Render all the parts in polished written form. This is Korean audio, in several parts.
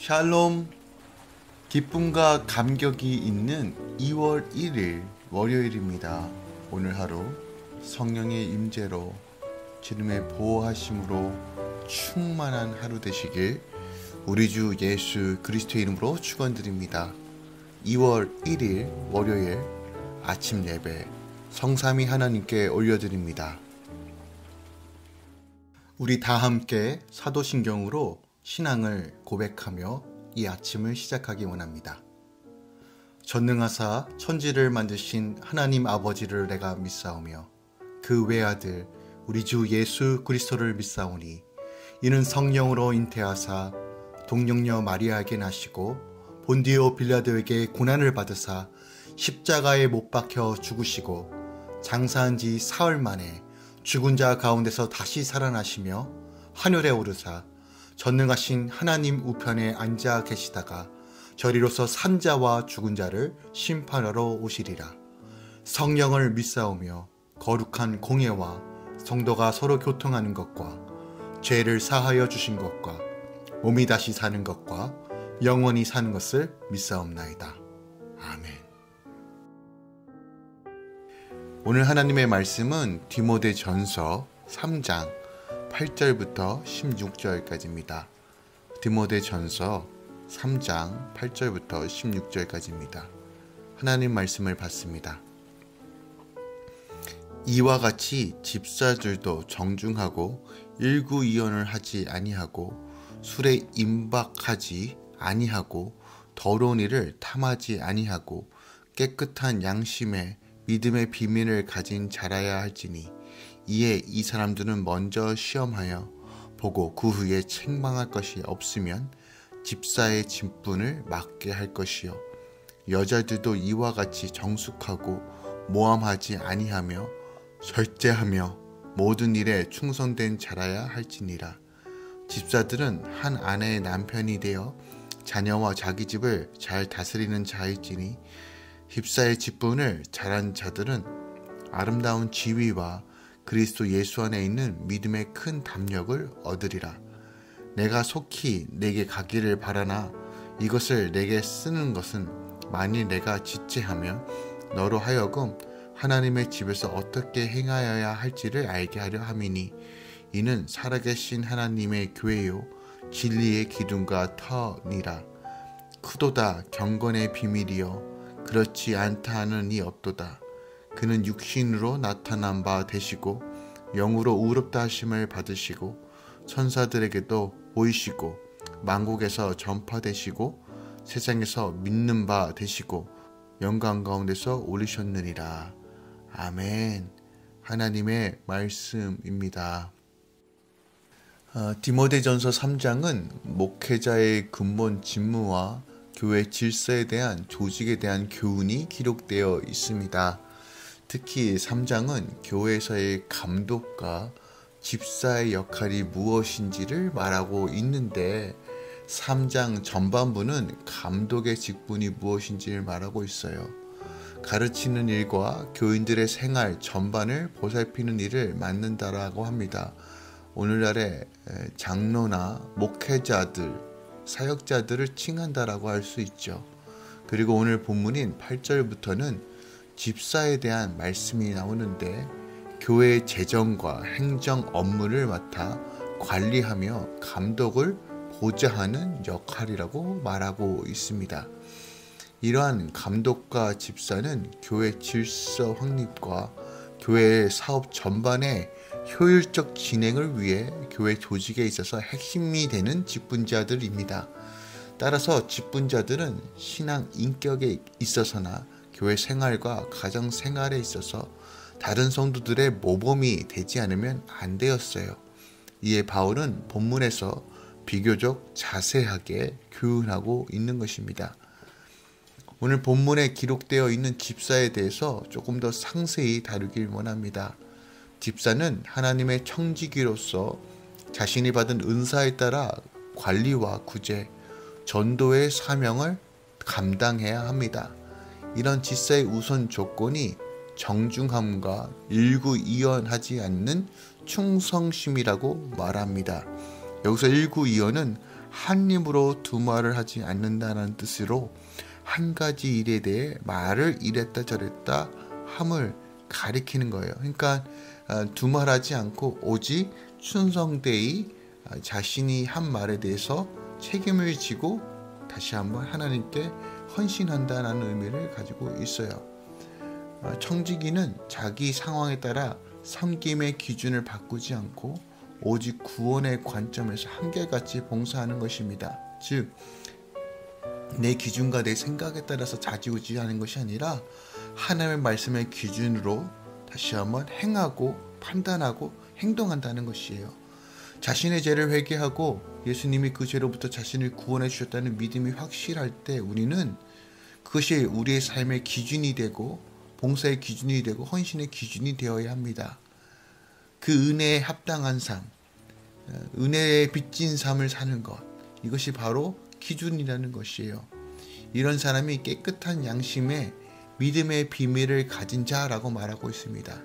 샬롬. 기쁨과 감격이 있는 2월 1일 월요일입니다. 오늘 하루 성령의 임재로 주님의 보호하심으로 충만한 하루 되시길 우리 주 예수 그리스도의 이름으로 축원드립니다. 2월 1일 월요일 아침 예배 성삼위 하나님께 올려드립니다. 우리 다 함께 사도신경으로 신앙을 고백하며 이 아침을 시작하기 원합니다. 전능하사 천지를 만드신 하나님 아버지를 내가 믿사오며 그 외아들 우리 주 예수 그리스도를 믿사오니 이는 성령으로 잉태하사 동정녀 마리아에게 나시고 본디오 빌라도에게 고난을 받으사 십자가에 못 박혀 죽으시고 장사한 지 사흘 만에 죽은 자 가운데서 다시 살아나시며 하늘에 오르사 전능하신 하나님 우편에 앉아 계시다가 저리로서 산 자와 죽은 자를 심판하러 오시리라. 성령을 믿사오며 거룩한 공예와 성도가 서로 교통하는 것과 죄를 사하여 주신 것과 몸이 다시 사는 것과 영원히 사는 것을 믿사옵나이다. 아멘. 오늘 하나님의 말씀은 디모데전서 3장 8절부터 16절까지입니다. 디모데전서 3장 8절부터 16절까지입니다. 하나님 말씀을 받습니다. 이와 같이 집사들도 정중하고 일구이연을 하지 아니하고 술에 임박하지 아니하고 더러운 일을 탐하지 아니하고 깨끗한 양심에 믿음의 비밀을 가진 자라야 할지니 이에 이 사람들은 먼저 시험하여 보고 그 후에 책망할 것이 없으면 집사의 직분을 맡게 할 것이요 여자들도 이와 같이 정숙하고 모함하지 아니하며 절제하며 모든 일에 충성된 자라야 할지니라. 집사들은 한 아내의 남편이 되어 자녀와 자기 집을 잘 다스리는 자일지니 집사의 직분을 잘한 자들은 아름다운 지위와 그리스도 예수 안에 있는 믿음의 큰 담력을 얻으리라. 내가 속히 내게 가기를 바라나 이것을 내게 쓰는 것은 만일 내가 지체하면 너로 하여금 하나님의 집에서 어떻게 행하여야 할지를 알게 하려 함이니 이는 살아계신 하나님의 교회요 진리의 기둥과 터니라. 크도다 경건의 비밀이여 그렇지 않다 하는 이 없도다. 그는 육신으로 나타난 바 되시고 영으로 의롭다 하심을 받으시고 천사들에게도 보이시고 만국에서 전파되시고 세상에서 믿는 바 되시고 영광 가운데서 오르셨느니라. 아멘. 하나님의 말씀입니다. 디모데전서 3장은 목회자의 근본 직무와 교회 질서에 대한 조직에 대한 교훈이 기록되어 있습니다. 특히 3장은 교회에서의 감독과 집사의 역할이 무엇인지를 말하고 있는데 3장 전반부는 감독의 직분이 무엇인지를 말하고 있어요. 가르치는 일과 교인들의 생활 전반을 보살피는 일을 맡는다라고 합니다. 오늘날의 장로나 목회자들, 사역자들을 칭한다라고 할 수 있죠. 그리고 오늘 본문인 8절부터는 집사에 대한 말씀이 나오는데 교회의 재정과 행정 업무를 맡아 관리하며 감독을 보좌하는 역할이라고 말하고 있습니다. 이러한 감독과 집사는 교회 질서 확립과 교회의 사업 전반의 효율적 진행을 위해 교회 조직에 있어서 핵심이 되는 직분자들입니다. 따라서 직분자들은 신앙 인격에 있어서나 교회 생활과 가정 생활에 있어서 다른 성도들의 모범이 되지 않으면 안 되었어요. 이에 바울은 본문에서 비교적 자세하게 교훈하고 있는 것입니다. 오늘 본문에 기록되어 있는 집사에 대해서 조금 더 상세히 다루길 원합니다. 집사는 하나님의 청지기로서 자신이 받은 은사에 따라 관리와 구제, 전도의 사명을 감당해야 합니다. 이런 집사의 우선 조건이 정중함과 일구이연하지 않는 충성심이라고 말합니다. 여기서 일구이연은 한 입으로 두말을 하지 않는다는 뜻으로 한 가지 일에 대해 말을 이랬다 저랬다 함을 가리키는 거예요. 그러니까 두말하지 않고 오직 충성되이 자신이 한 말에 대해서 책임을 지고 다시 한번 하나님께 헌신한다는 의미를 가지고 있어요. 청지기는 자기 상황에 따라 섬김의 기준을 바꾸지 않고 오직 구원의 관점에서 한결같이 봉사하는 것입니다. 즉, 내 기준과 내 생각에 따라서 좌지우지하는 것이 아니라 하나님의 말씀의 기준으로 다시 한번 행하고 판단하고 행동한다는 것이에요. 자신의 죄를 회개하고 예수님이 그 죄로부터 자신을 구원해 주셨다는 믿음이 확실할 때 우리는 그것이 우리의 삶의 기준이 되고 봉사의 기준이 되고 헌신의 기준이 되어야 합니다. 그 은혜에 합당한 삶, 은혜에 빚진 삶을 사는 것, 이것이 바로 기준이라는 것이에요. 이런 사람이 깨끗한 양심에 믿음의 비밀을 가진 자라고 말하고 있습니다.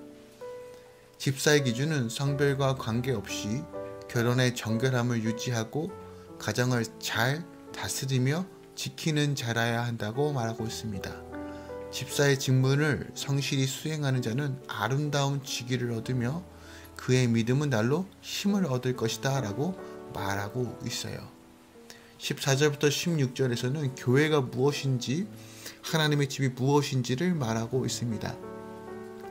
집사의 기준은 성별과 관계없이 결혼의 정결함을 유지하고 가정을 잘 다스리며 지키는 자라야 한다고 말하고 있습니다. 집사의 직분을 성실히 수행하는 자는 아름다운 직위를 얻으며 그의 믿음은 날로 힘을 얻을 것이다 라고 말하고 있어요. 14절부터 16절에서는 교회가 무엇인지 하나님의 집이 무엇인지를 말하고 있습니다.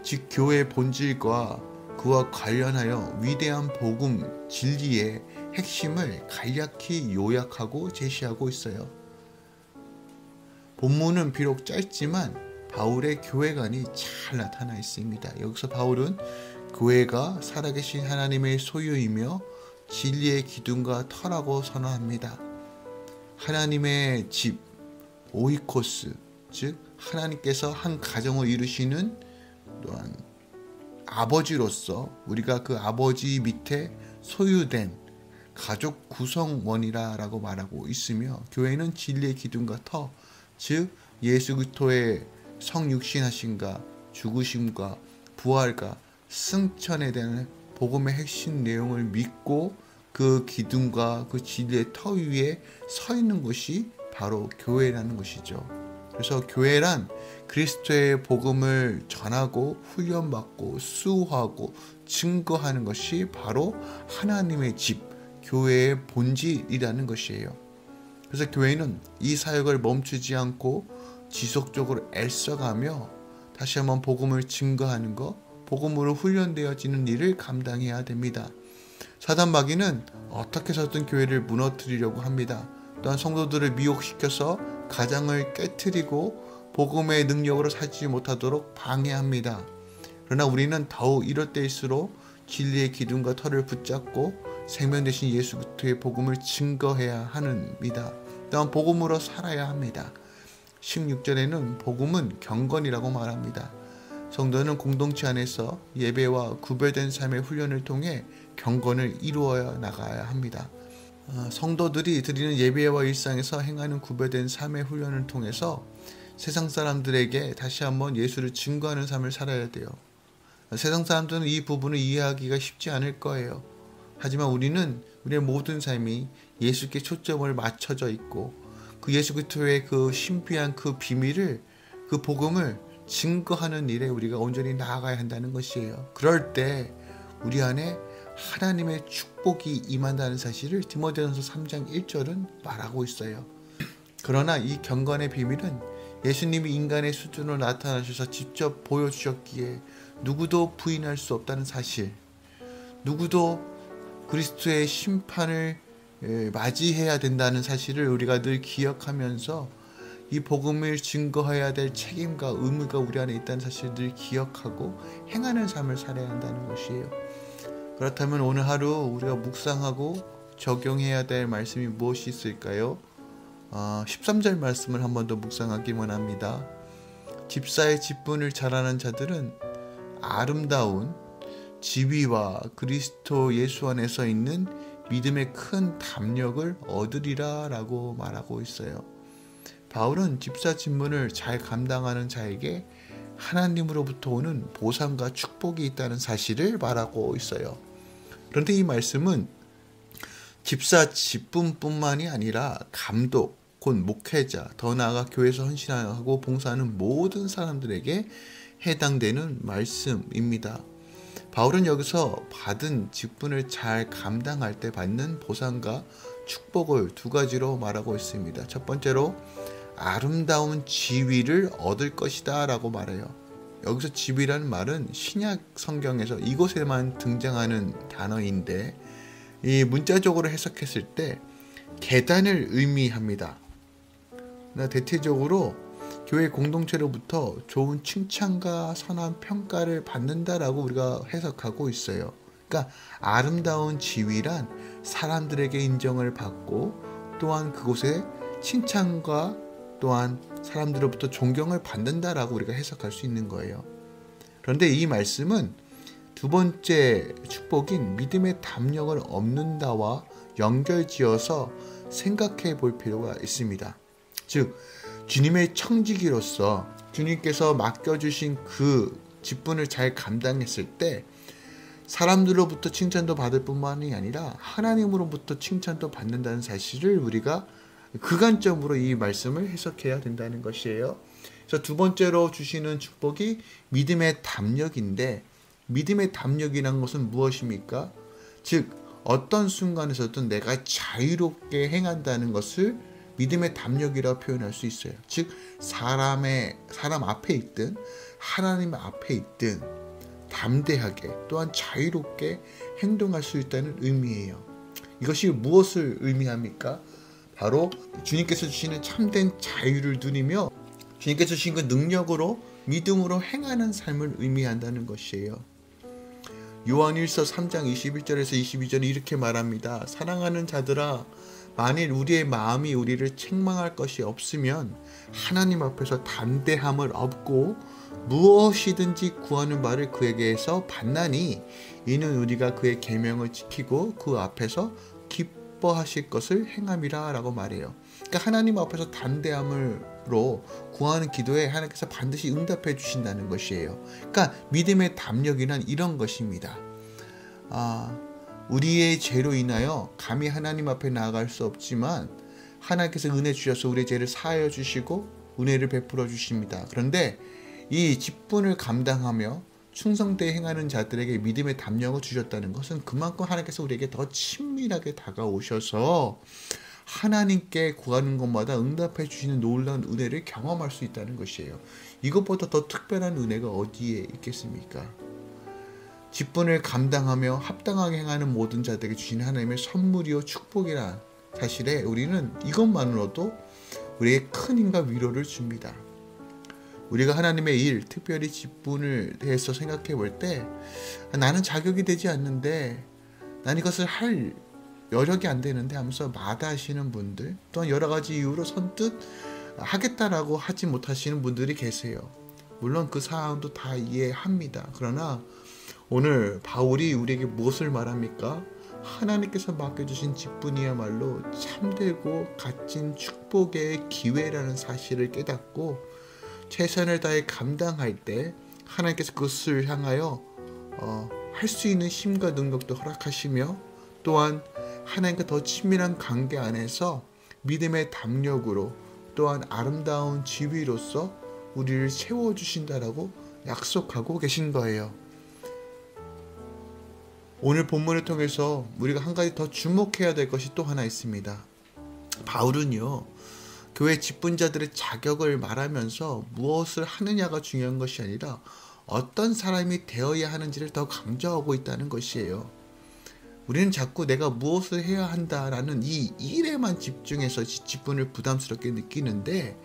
즉 교회의 본질과 그와 관련하여 위대한 복음 진리의 핵심을 간략히 요약하고 제시하고 있어요. 본문은 비록 짧지만 바울의 교회관이 잘 나타나 있습니다. 여기서 바울은 교회가 살아계신 하나님의 소유이며 진리의 기둥과 터라고 선언합니다. 하나님의 집, 오이코스, 즉 하나님께서 한 가정을 이루시는 또한 아버지로서 우리가 그 아버지 밑에 소유된 가족 구성원이라고 말하고 있으며 교회는 진리의 기둥과 터, 즉 예수 그리스도의 성육신하심과 죽으심과 부활과 승천에 대한 복음의 핵심 내용을 믿고 그 기둥과 그 진리의 터 위에 서 있는 것이 바로 교회라는 것이죠. 그래서 교회란 그리스도의 복음을 전하고 훈련받고 수호하고 증거하는 것이 바로 하나님의 집, 교회의 본질이라는 것이에요. 그래서 교회는 이 사역을 멈추지 않고 지속적으로 애써가며 다시 한번 복음을 증거하는 것, 복음으로 훈련되어지는 일을 감당해야 됩니다. 사단 마귀는 어떻게 해서든 교회를 무너뜨리려고 합니다. 또한 성도들을 미혹시켜서 가정을 깨트리고 복음의 능력으로 살지 못하도록 방해합니다. 그러나 우리는 더욱 이럴 때일수록 진리의 기둥과 터를 붙잡고 생명 되신 예수 그리스도의 복음을 증거해야 합니다. 또한 복음으로 살아야 합니다. 16절에는 복음은 경건이라고 말합니다. 성도는 공동체 안에서 예배와 구별된 삶의 훈련을 통해 경건을 이루어 나가야 합니다. 성도들이 드리는 예배와 일상에서 행하는 구별된 삶의 훈련을 통해서 세상 사람들에게 다시 한번 예수를 증거하는 삶을 살아야 돼요. 세상 사람들은 이 부분을 이해하기가 쉽지 않을 거예요. 하지만 우리는 우리의 모든 삶이 예수께 초점을 맞춰져 있고 그 예수 그리스도의 그 신비한 그 비밀을, 그 복음을 증거하는 일에 우리가 온전히 나아가야 한다는 것이에요. 그럴 때 우리 안에 하나님의 축복이 임한다는 사실을 디모데전서 3장 1절은 말하고 있어요. 그러나 이 경건의 비밀은 예수님이 인간의 수준으로 나타나셔서 직접 보여주셨기에 누구도 부인할 수 없다는 사실, 누구도 그리스도의 심판을 맞이해야 된다는 사실을 우리가 늘 기억하면서 이 복음을 증거해야 될 책임과 의무가 우리 안에 있다는 사실을 늘 기억하고 행하는 삶을 살아야 한다는 것이에요. 그렇다면 오늘 하루 우리가 묵상하고 적용해야 될 말씀이 무엇이 있을까요? 13절 말씀을 한 번 더 묵상하기 원합니다. 집사의 직분을 잘하는 자들은 아름다운 지위와 그리스도 예수 안에서 있는 믿음의 큰 담력을 얻으리라 라고 말하고 있어요. 바울은 집사 직분을 잘 감당하는 자에게 하나님으로부터 오는 보상과 축복이 있다는 사실을 말하고 있어요. 그런데 이 말씀은 집사 직분뿐만이 아니라 감독, 곧 목회자, 더 나아가 교회에서 헌신하고 봉사하는 모든 사람들에게 해당되는 말씀입니다. 바울은 여기서 받은 직분을 잘 감당할 때 받는 보상과 축복을 두 가지로 말하고 있습니다. 첫 번째로 아름다운 지위를 얻을 것이다 라고 말해요. 여기서 지위라는 말은 신약 성경에서 이곳에만 등장하는 단어인데 이 문자적으로 해석했을 때 계단을 의미합니다. 대체적으로 교회 공동체로부터 좋은 칭찬과 선한 평가를 받는다라고 우리가 해석하고 있어요. 그러니까 아름다운 지위란 사람들에게 인정을 받고 또한 그곳에 칭찬과 또한 사람들로부터 존경을 받는다라고 우리가 해석할 수 있는 거예요. 그런데 이 말씀은 두 번째 축복인 믿음의 담력을 얻는다와 연결지어서 생각해 볼 필요가 있습니다. 즉 주님의 청지기로서 주님께서 맡겨주신 그 직분을 잘 감당했을 때 사람들로부터 칭찬도 받을 뿐만이 아니라 하나님으로부터 칭찬도 받는다는 사실을 우리가 그 관점으로 이 말씀을 해석해야 된다는 것이에요. 그래서 두 번째로 주시는 축복이 믿음의 담력인데 믿음의 담력이란 것은 무엇입니까? 즉 어떤 순간에서든 내가 자유롭게 행한다는 것을 믿음의 담력이라고 표현할 수 있어요. 즉 사람 앞에 있든 하나님 앞에 있든 담대하게 또한 자유롭게 행동할 수 있다는 의미예요. 이것이 무엇을 의미합니까? 바로 주님께서 주시는 참된 자유를 누리며 주님께서 주신 그 능력으로 믿음으로 행하는 삶을 의미한다는 것이에요. 요한일서 3장 21절에서 22절에 이렇게 말합니다. 사랑하는 자들아 만일 우리의 마음이 우리를 책망할 것이 없으면 하나님 앞에서 담대함을 얻고 무엇이든지 구하는 바를 그에게서 받나니 이는 우리가 그의 계명을 지키고 그 앞에서 기뻐하실 것을 행함이라 라고 말해요. 그러니까 하나님 앞에서 담대함으로 구하는 기도에 하나님께서 반드시 응답해 주신다는 것이에요. 그러니까 믿음의 담력이란 이런 것입니다. 우리의 죄로 인하여 감히 하나님 앞에 나아갈 수 없지만 하나님께서 은혜 주셔서 우리의 죄를 사하여 주시고 은혜를 베풀어 주십니다. 그런데 이 직분을 감당하며 충성되이 행하는 자들에게 믿음의 담력을 주셨다는 것은 그만큼 하나님께서 우리에게 더 친밀하게 다가오셔서 하나님께 구하는 것마다 응답해 주시는 놀라운 은혜를 경험할 수 있다는 것이에요. 이것보다 더 특별한 은혜가 어디에 있겠습니까? 직분을 감당하며 합당하게 행하는 모든 자들에게 주시는 하나님의 선물이요 축복이란 사실에 우리는 이것만으로도 우리에게 큰 힘과 위로를 줍니다. 우리가 하나님의 일, 특별히 직분을 대해서 생각해 볼 때 나는 자격이 되지 않는데 난 이것을 할 여력이 안 되는데 하면서 마다하시는 분들 또한 여러 가지 이유로 선뜻 하겠다라고 하지 못하시는 분들이 계세요. 물론 그 상황도 다 이해합니다. 그러나 오늘 바울이 우리에게 무엇을 말합니까? 하나님께서 맡겨주신 직분이야말로 참되고 값진 축복의 기회라는 사실을 깨닫고 최선을 다해 감당할 때 하나님께서 그것을 향하여 할 수 있는 힘과 능력도 허락하시며 또한 하나님과 더 친밀한 관계 안에서 믿음의 담력으로 또한 아름다운 지위로서 우리를 채워주신다라고 약속하고 계신 거예요. 오늘 본문을 통해서 우리가 한 가지 더 주목해야 될 것이 또 하나 있습니다. 바울은요, 교회 직분자들의 자격을 말하면서 무엇을 하느냐가 중요한 것이 아니라 어떤 사람이 되어야 하는지를 더 강조하고 있다는 것이에요. 우리는 자꾸 내가 무엇을 해야 한다라는 이 일에만 집중해서 직분을 부담스럽게 느끼는데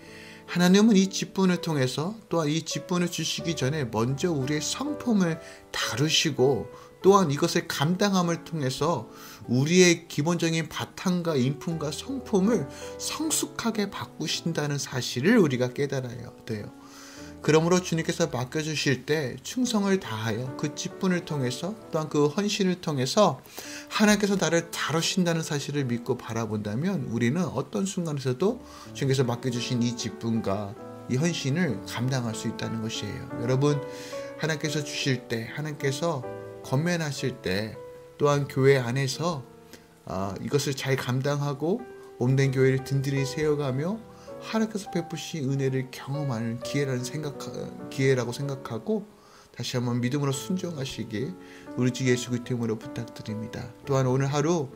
하나님은 이 직분을 통해서 또한 이 직분을 주시기 전에 먼저 우리의 성품을 다루시고 또한 이것을 감당함을 통해서 우리의 기본적인 바탕과 인품과 성품을 성숙하게 바꾸신다는 사실을 우리가 깨달아야 돼요. 그러므로 주님께서 맡겨주실 때 충성을 다하여 그 직분을 통해서 또한 그 헌신을 통해서 하나님께서 나를 다루신다는 사실을 믿고 바라본다면 우리는 어떤 순간에서도 주님께서 맡겨주신 이 직분과 이 헌신을 감당할 수 있다는 것이에요. 여러분, 하나님께서 주실 때, 하나님께서 권면하실 때 또한 교회 안에서 이것을 잘 감당하고 몸된 교회를 든든히 세워가며 하나님께서 베푸신 은혜를 경험하는 기회라고 생각하고 다시 한번 믿음으로 순종하시길 우리 주 예수 그리스도 이름으로 부탁드립니다. 또한 오늘 하루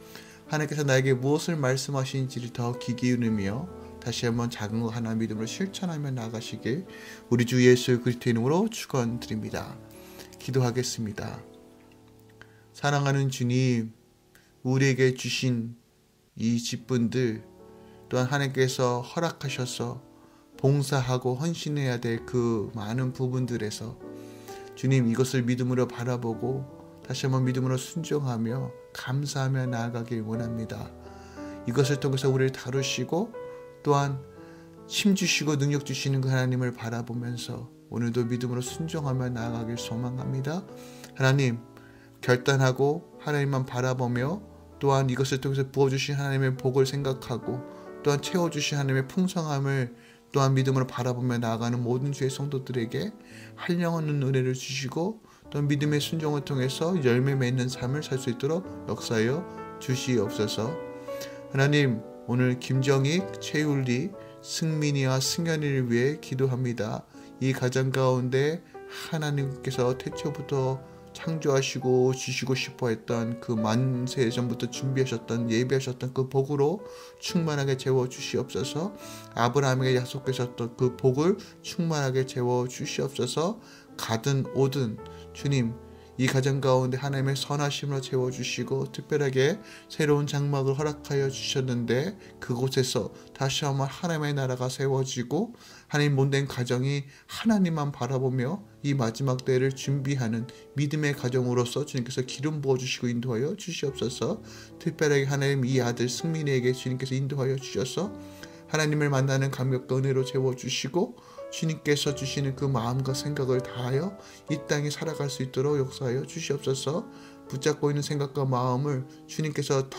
하나님께서 나에게 무엇을 말씀하시는지를 더 귀 기울이며 다시 한번 작은 거 하나 믿음으로 실천하며 나가시길 우리 주 예수 그리스도 이름으로 축원드립니다. 기도하겠습니다. 사랑하는 주님, 우리에게 주신 이 직분들 또한 하나님께서 허락하셔서 봉사하고 헌신해야 될 그 많은 부분들에서 주님 이것을 믿음으로 바라보고 다시 한번 믿음으로 순종하며 감사하며 나아가길 원합니다. 이것을 통해서 우리를 다루시고 또한 힘 주시고 능력 주시는 그 하나님을 바라보면서 오늘도 믿음으로 순종하며 나아가길 소망합니다. 하나님, 결단하고 하나님만 바라보며 또한 이것을 통해서 부어주신 하나님의 복을 생각하고 또한 채워주신 하나님의 풍성함을 또한 믿음으로 바라보며 나아가는 모든 주의 성도들에게 한량없는 은혜를 주시고 또한 믿음의 순종을 통해서 열매 맺는 삶을 살 수 있도록 역사하여 주시옵소서. 하나님, 오늘 김정익, 최율리, 승민이와 승현이를 위해 기도합니다. 이 가정 가운데 하나님께서 태초부터 창조하시고 주시고 싶어 했던 그 만세 전부터 준비하셨던 예비하셨던 그 복으로 충만하게 채워 주시옵소서. 아브라함에게 약속하셨던 그 복을 충만하게 채워 주시옵소서. 가든 오든 주님 이 가정 가운데 하나님의 선하심으로 채워주시고 특별하게 새로운 장막을 허락하여 주셨는데 그곳에서 다시 한번 하나님의 나라가 세워지고 하나님 몸된 가정이 하나님만 바라보며 이 마지막 때를 준비하는 믿음의 가정으로서 주님께서 기름 부어주시고 인도하여 주시옵소서. 특별하게 하나님 이 아들 승민에게 주님께서 인도하여 주셔서 하나님을 만나는 감격과 은혜로 채워주시고 주님께서 주시는 그 마음과 생각을 다하여 이 땅에 살아갈 수 있도록 역사하여 주시옵소서. 붙잡고 있는 생각과 마음을 주님께서 더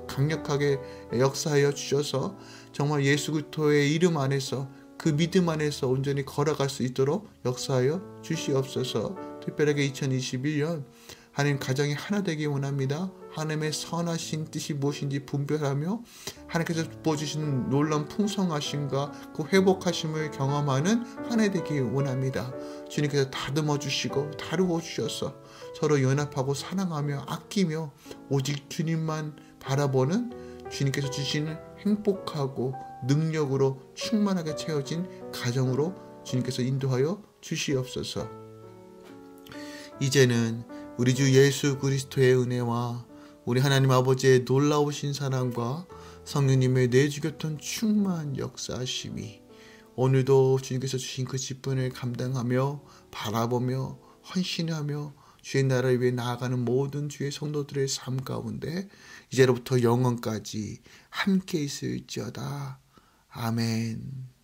강력하게 역사하여 주셔서 정말 예수 그리스도의 이름 안에서 그 믿음 안에서 온전히 걸어갈 수 있도록 역사하여 주시옵소서. 특별하게 2021년 하나님 가정이 하나 되기 원합니다. 하나님의 선하신 뜻이 무엇인지 분별하며 하나님께서 부어주시는 놀라운 풍성하심과 그 회복하심을 경험하는 한 해 되기 원합니다. 주님께서 다듬어 주시고 다루어 주셔서 서로 연합하고 사랑하며 아끼며 오직 주님만 바라보는 주님께서 주시는 행복하고 능력으로 충만하게 채워진 가정으로 주님께서 인도하여 주시옵소서. 이제는 우리 주 예수 그리스도의 은혜와 우리 하나님 아버지의 놀라우신 사랑과 성령님의 내주교통 충만 역사하심이 오늘도 주님께서 주신 그 직분을 감당하며 바라보며 헌신하며 주의 나라를 위해 나아가는 모든 주의 성도들의 삶 가운데 이제로부터 영원까지 함께 있을지어다. 아멘.